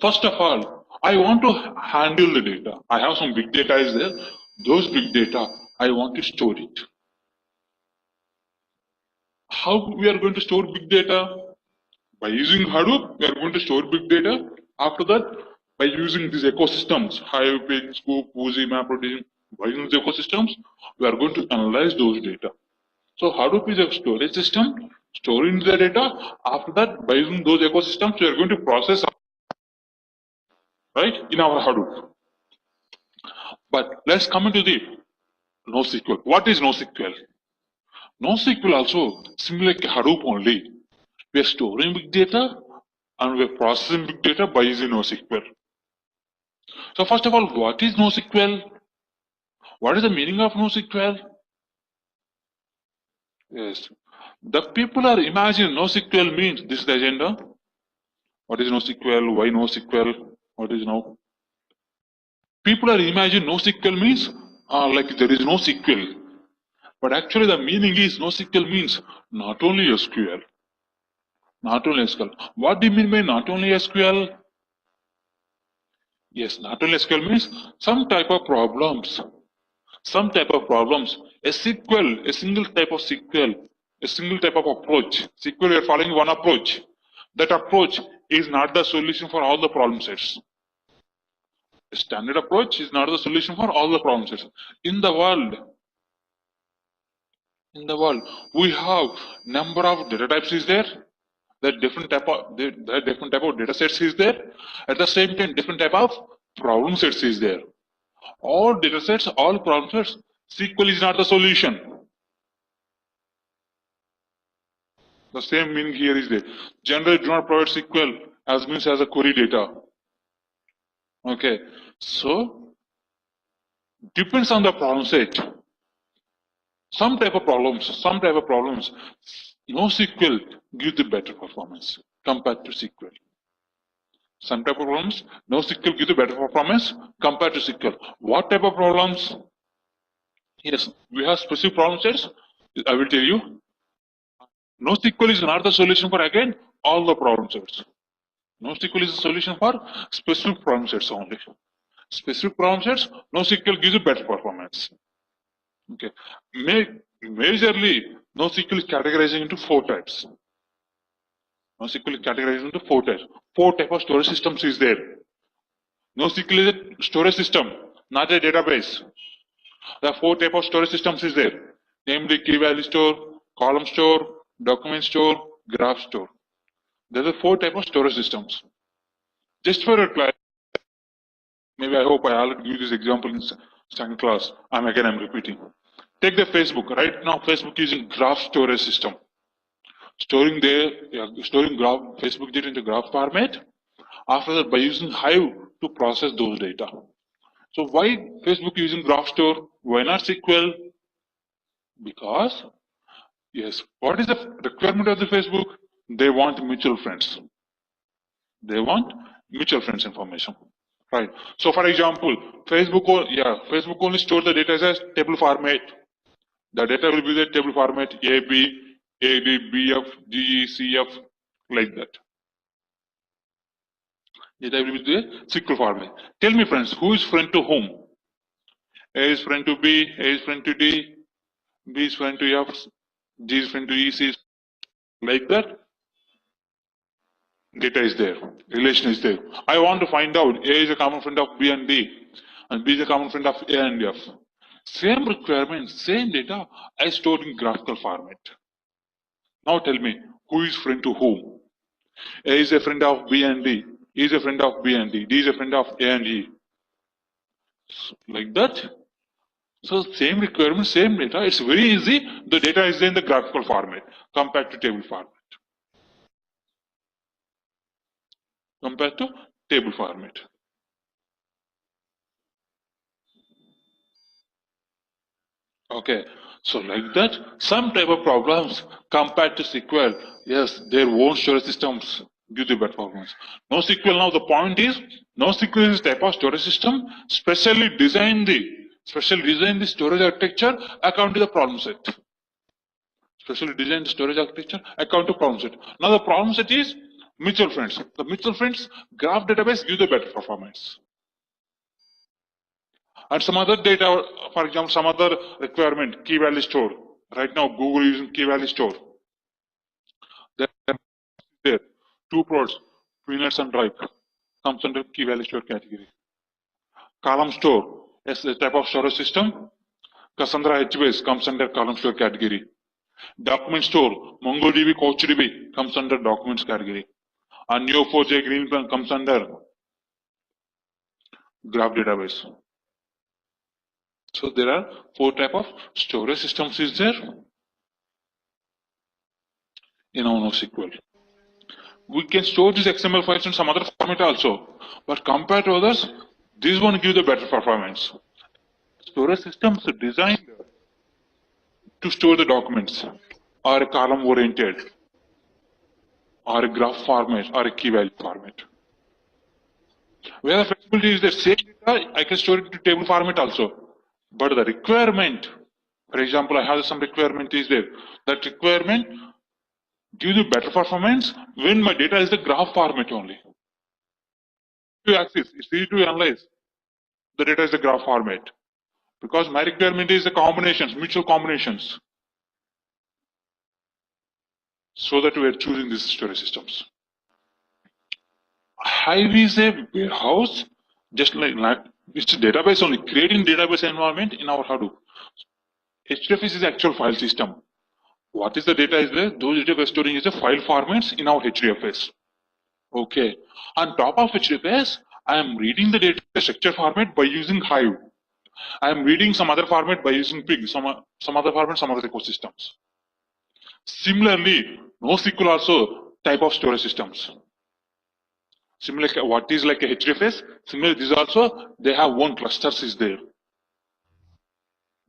First of all, I want to handle the data. I have some big data is there. Those big data, I want to store it. How we are going to store big data? By using Hadoop, we are going to store big data. After that, by using these ecosystems, Hive, Pig, Scoop, Woozy, MapReduce, by using these ecosystems, we are going to analyze those data. So Hadoop is a storage system, storing the data. After that, by using those ecosystems, we are going to process, right, in our Hadoop. But let's come into the NoSQL. What is NoSQL? NoSQL also similar like Hadoop only. We are storing big data and we are processing big data by using NoSQL. So first of all, what is NoSQL? What is the meaning of NoSQL? Yes, the people are imagining NoSQL means this is the agenda. What is NoSQL? Why NoSQL? What is now? People are imagining NoSQL means like there is no SQL. But actually the meaning is NoSQL means not only SQL. Not only SQL. What do you mean by not only SQL? Yes, not only SQL means some type of problems. Some type of problems. A SQL, a single type of SQL, a single type of approach. SQL, we are following one approach. That approach is not the solution for all the problem sets. A standard approach is not the solution for all the problem sets. In the world, we have number of data types is there. That different type of data sets is there. At the same time, different type of problem sets is there. All data sets, all problem sets, SQL is not the solution. The same meaning here is there. Generally do not provide SQL as means as a query data. Okay, so depends on the problem set. Some type of problems, NoSQL gives the better performance compared to SQL. Some type of problems, NoSQL gives the better performance compared to SQL. What type of problems? Yes, we have specific problem sets. I will tell you. NoSQL is not the solution for again all the problem sets. NoSQL is a solution for specific problem sets only. Specific problem sets, NoSQL gives you better performance. Okay. Majorly, NoSQL is categorizing into 4 types. NoSQL is categorized into 4 types. 4 types of storage systems is there. NoSQL is a storage system, not a database. There are 4 types of storage systems is there, namely key value store, column store, document store, graph store. There are 4 types of storage systems. Just for a class, maybe I hope I already give this example in second class. I'm repeating. Take the Facebook. Right now, Facebook using graph storage system. Storing graph Facebook data into graph format. After that, by using Hive to process those data. So why Facebook using graph store? Why not SQL? Because yes, what is the requirement of the Facebook? They want mutual friends. They want mutual friends information. Right. So for example, Facebook only stores the data as a table format. The data will be the table format AB, AD, BF, GE, CF, like that. Data will be the SQL format. Tell me, friends, who is friend to whom? A is friend to B, A is friend to D, B is friend to F, G is friend to E, C is like that. Data is there, relation is there. I want to find out A is a common friend of B and D, and B is a common friend of A and F. Same requirements, same data, I stored in graphical format. Now tell me, who is friend to whom? A is a friend of B and D, E is a friend of B and D is a friend of A and E. Like that. So same requirement, same data, it's very easy. The data is in the graphical format compared to table format. Compared to table format. Okay, so like that, some type of problems compared to SQL, yes, their own storage systems give the better performance. NoSQL now, the point is, NoSQL is type of storage system, specially designed the storage architecture according to the problem set. Specially designed the storage architecture according to problem set. Now the problem set is, Mutual friends. The mutual friends graph database give the better performance. And some other data, for example, some other requirement, key value store. Right now, Google is using key value store. There, two products, peanuts and ripe, comes under key value store category. Column store is a type of storage system. Cassandra HBase comes under column store category. Document store, MongoDB, CouchDB comes under documents category. And Neo4j Greenplan comes under graph database. So there are four type of storage systems is there in our NoSQL. We can store these XML files in some other format also, but compared to others, this one gives the better performance. Storage systems are designed to store the documents, or a column oriented, or a graph format, or a key value format. Where the flexibility is the same data, I can store it to table format also. But the requirement, for example, I have some requirement is there. That requirement gives you better performance when my data is the graph format only. Axis, it's easy to analyze. The data is the graph format. Because my requirement is the combinations, mutual combinations. So that we are choosing these storage systems. Hive is a warehouse, just like it's a database only, creating database environment in our Hadoop. HDFS is the actual file system. What is the data is there? Those data we're storing is the file formats in our HDFS. Okay. On top of HDFS, I am reading the data structure format by using Hive. I am reading some other format by using Pig, some other format, some other ecosystems. Similarly, NoSQL also type of storage systems. Similarly, what is like a HDFS? Similarly, these also, they have one clusters is there.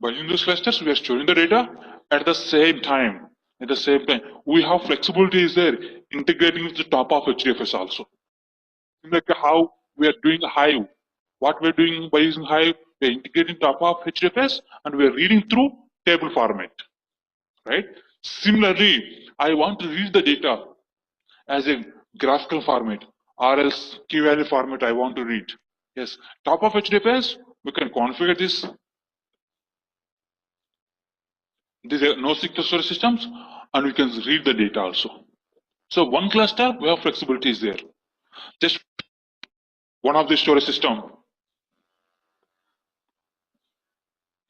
By using those clusters, we are storing the data at the same time. At the same time, we have flexibility is there, integrating with the top of HDFS also. Like how we are doing Hive. What we are doing by using Hive, we are integrating top of HDFS and we are reading through table format. Right? Similarly, I want to read the data as a graphical format or else key value format I want to read. Yes, top of HDFS, we can configure this. These are NoSQL storage systems and we can read the data also. So one cluster, we have flexibility is there. Just one of the storage system.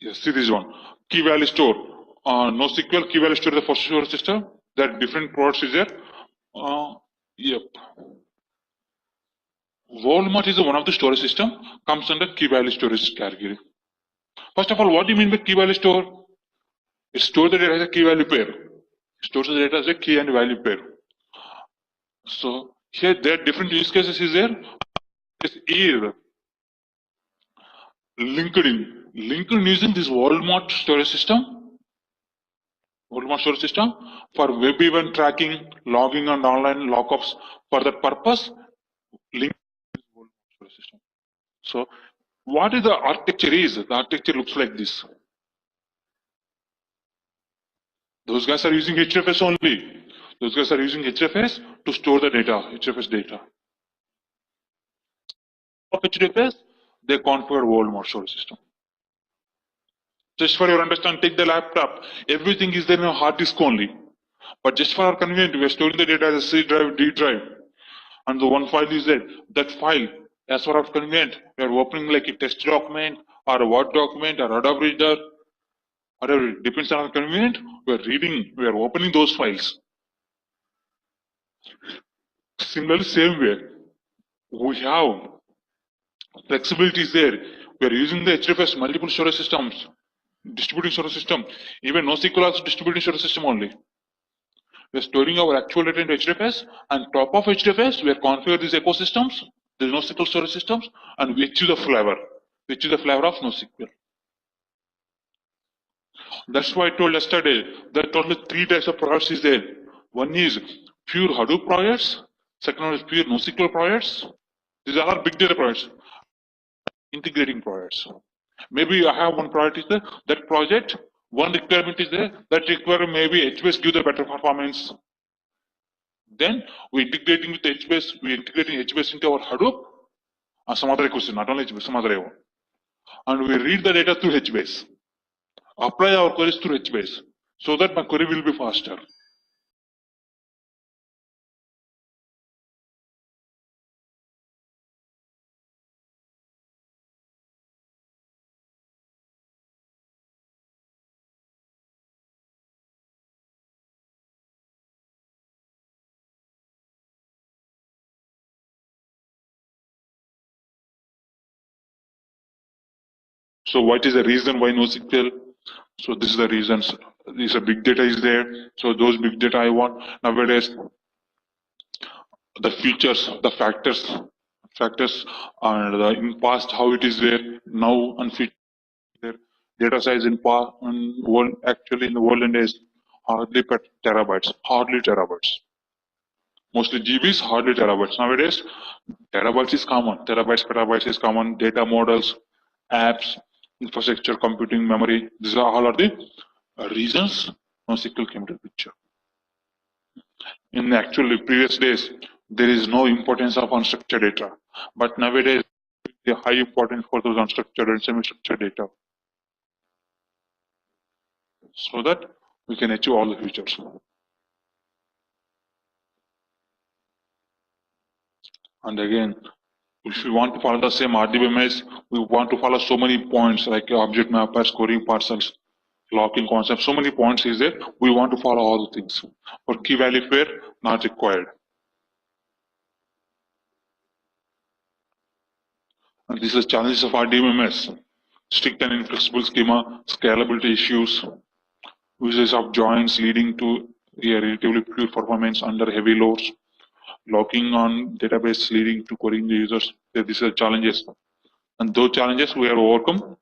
Yes, see this one. Key value store. NoSQL key value store is the first storage system. There are different products is there. Yep. Walmart is one of the storage system, comes under key value storage category. First of all, what do you mean by key value store? It stores the data as a key value pair. It stores the data as a key and value pair. So here there are different use cases is there. This is LinkedIn. LinkedIn using this Walmart storage system. Walmart storage system for web event tracking, logging and online lockups. For that purpose, LinkedIn is Walmart storage system. So what is the architecture is? The architecture looks like this. Those guys are using HDFS only. Those guys are using HDFS to store the data, HDFS data. Of HDFS, they configure Walmart storage system. Just for your understanding, take the laptop. Everything is there in a hard disk only. But just for our convenience, we are storing the data as a C drive, D drive. And the one file is there. That file, as for our convenience, we are opening like a test document or a Word document or Adobe Reader. Whatever, it depends on our convenience. We are reading, we are opening those files. Similarly, same way, we have flexibility is there. We are using the HDFS multiple storage systems, distributing storage system. Even NoSQL also distributing storage system only. We are storing our actual data into HDFS, and top of HDFS, we are configuring these ecosystems, the NoSQL storage systems, and we choose the flavor. We choose the flavor of NoSQL. That's why I told yesterday that totally three types of products is there. One is pure Hadoop projects. Second one is pure NoSQL projects. These are big data projects. Integrating projects. Maybe I have one project is there. That project, one requirement is there. That requirement maybe HBase give the better performance. Then we integrating with HBase, we integrating HBase into our Hadoop and some other requests, not only HBase, some other one. And we read the data through HBase. Apply our queries through HBase so that my query will be faster. So what is the reason why NoSQL? So this is the reasons. This big data is there. So those big data I want nowadays. The features, the factors, and in past how it is there now and future. Data size in past and world actually in the world is hardly per terabytes, hardly terabytes. Mostly GBs, hardly terabytes. Nowadays, terabytes is common. Terabytes, petabytes is common. Data models, apps, infrastructure, computing, memory. These are all are the reasons NoSQL came to the picture. In actually previous days, there is no importance of unstructured data, but nowadays, the high importance for those unstructured and semi-structured data, so that we can achieve all the features. And again, if we want to follow the same RDBMS, we want to follow so many points like object mappers, scoring parcels, locking concepts, so many points is there. We want to follow all the things. For key value pair, not required. And this is the challenges of RDBMS. Strict and inflexible schema, scalability issues, uses of joins leading to a relatively poor performance under heavy loads, locking on database leading to querying the users. These are challenges. And those challenges we have overcome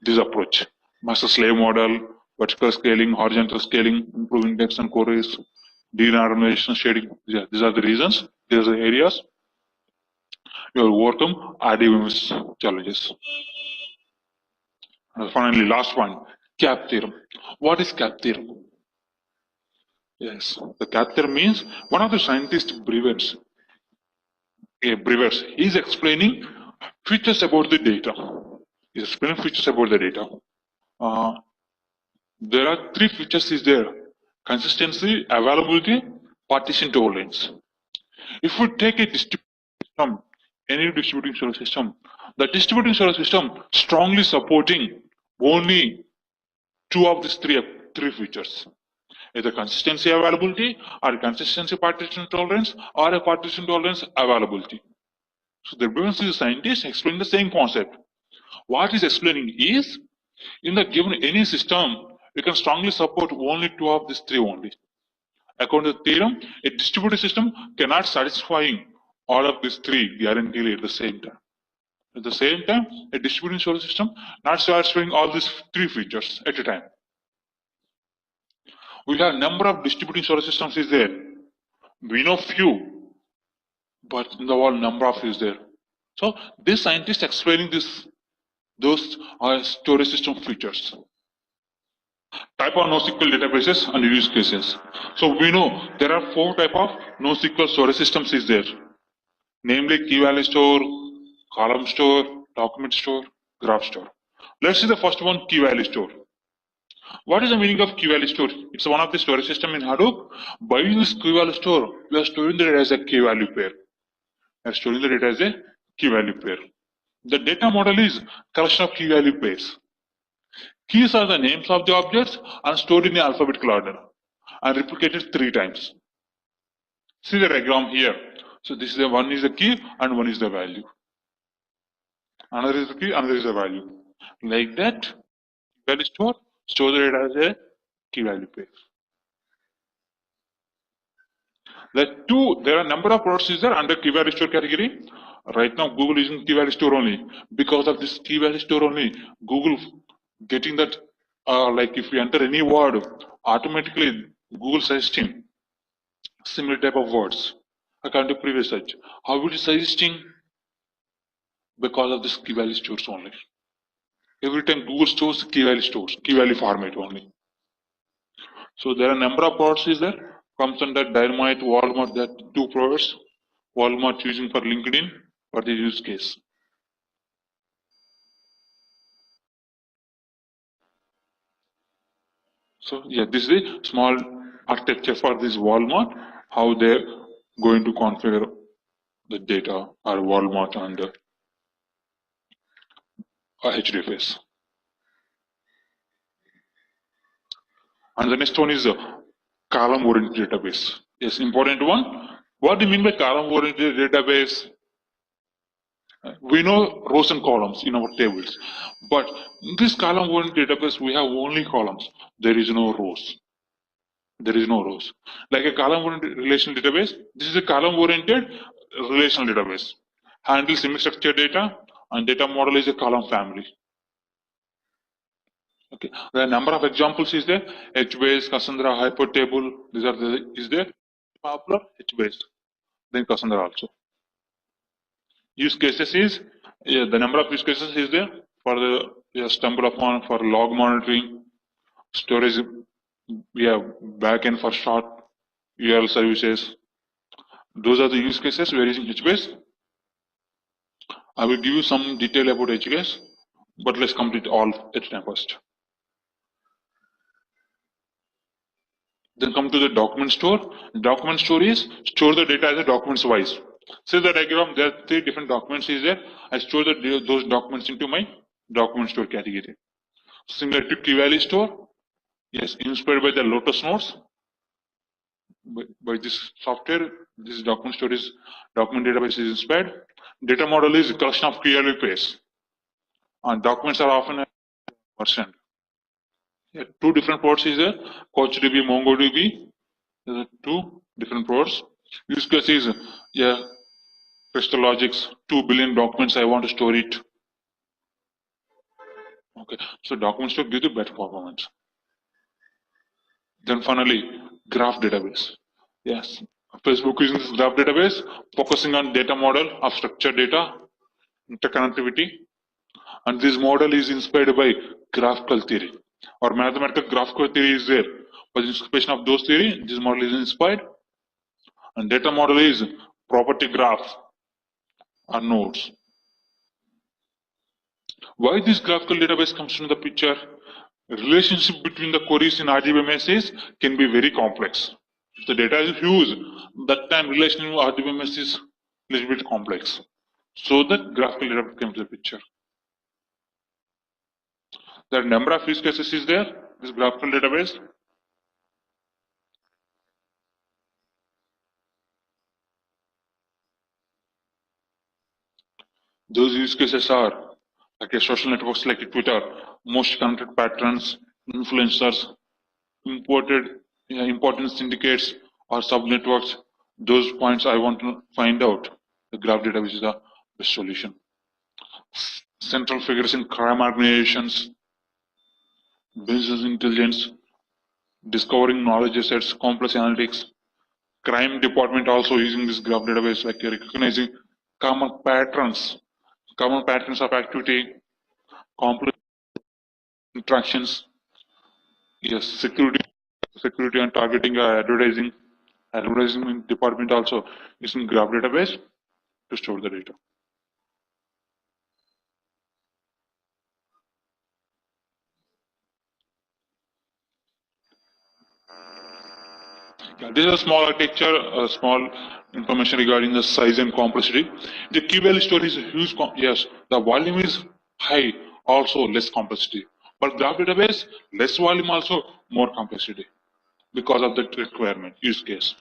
this approach. Master slave model, vertical scaling, horizontal scaling, improving index and queries, de-randomization shading. These are the reasons, these are the areas you have overcome RDBMS challenges. And finally, last one, CAP theorem. What is CAP theorem? Yes, the CAP theorem means one of the scientists Brevers, is explaining features about the data. He's explaining features about the data. There are three features is there: consistency, availability, partition tolerance. If we take a distributed system, any distributing storage system, the distributing storage system strongly supporting only two of these three features, either consistency availability or consistency partition tolerance or a partition tolerance availability. So the Brevers is a scientist explaining the same concept. What he's explaining is, in the given any system, we can strongly support only two of these three only. According to the theorem, a distributed system cannot satisfy all of these three guaranteed at the same time. At the same time, a distributed storage system not satisfying all these three features at a time. We have number of distributed storage systems is there. We know few, but in the world number of is there. So this scientist explaining those are storage system features. Type of NoSQL databases and use cases. So we know there are four type of NoSQL storage systems is there, namely key value store, column store, document store, graph store. Let's see the first one, key value store. What is the meaning of key value store? It's one of the storage system in Hadoop. By this key value store, we are storing the data as a key value pair. We are storing the data as a key value pair. The data model is collection of key value pairs. Keys are the names of the objects and stored in the alphabetical order and replicated 3 times. See the diagram here. So this is the one is the key and one is the value. Another is the key, another is the value. Like that, value store the data as a key value pair. There are number of products is there under key value store category. Right now, Google is using key value store only. Because of this key value store only, Google getting that, like if you enter any word, automatically Google suggesting similar type of words according to previous search. How it is suggesting? Because of this key value stores only. Every time Google stores, key value format only. So there are number of products is there comes under Dynamite, Walmart. That two providers. Walmart using for LinkedIn for the use case. So yeah, this is a small architecture for this Walmart. How they're going to configure the data or Walmart and HDFS. And the next one is a column-oriented database. Yes, important one. What do you mean by column-oriented database? We know rows and columns in our tables, but in this column-oriented database, we have only columns. There is no rows. There is no rows. Like a column-oriented relational database, this is a column-oriented relational database. Handles semi-structured data, and data model is a column family. Okay, the number of examples is there. HBase, Cassandra, Hypertable. These are the is there popular HBase. Then Cassandra also. Use cases is the number of use cases is there for the stumble upon for log monitoring, storage. We have backend for short URL services. Those are the use cases we are using HBase. I will give you some detail about HBase, but let's complete all at a time first. Then come to the document store. Document store is store the data as a documents wise. See the diagram, there are 3 different documents is there. I store those documents into my document store category. Similar to key value store, yes, inspired by the Lotus nodes. By this software, this document store is document database is inspired. Data model is collection of key value pairs. And documents are often versioned. Yeah, 2 different ports is there. CouchDB, MongoDB. There are 2 different ports. Use case is yeah, Crystalogic's 2 billion documents. I want to store it. Okay, so document store gives you better performance. Then finally, graph database. Yes, Facebook using this graph database, focusing on data model of structured data, interconnectivity, and this model is inspired by graphical theory or mathematical graphical theory is there. For the inspiration of those theory, this model is inspired, and data model is property graph or nodes. Why this graphical database comes into the picture? Relationship between the queries in RDBMS can be very complex. If the data is huge, that time relation with RDBMS is a little bit complex. So the graphical database comes to the picture. The number of use cases is there, this graphical database. Those use cases are like a social networks like Twitter, most connected patterns, influencers, important syndicates or subnetworks. Those points I want to find out. The graph database is the best solution. Central figures in crime organizations, business intelligence, discovering knowledge assets, complex analytics. Crime department also using this graph database, like recognizing common patterns of activity, complex interactions. Yes, security and targeting advertising department also using graph database to store the data. Yeah, this is a small architecture, a small information regarding the size and complexity. The key value store is a huge, yes, the volume is high, also less complexity. But graph database, less volume, also more complexity because of the requirement, use case.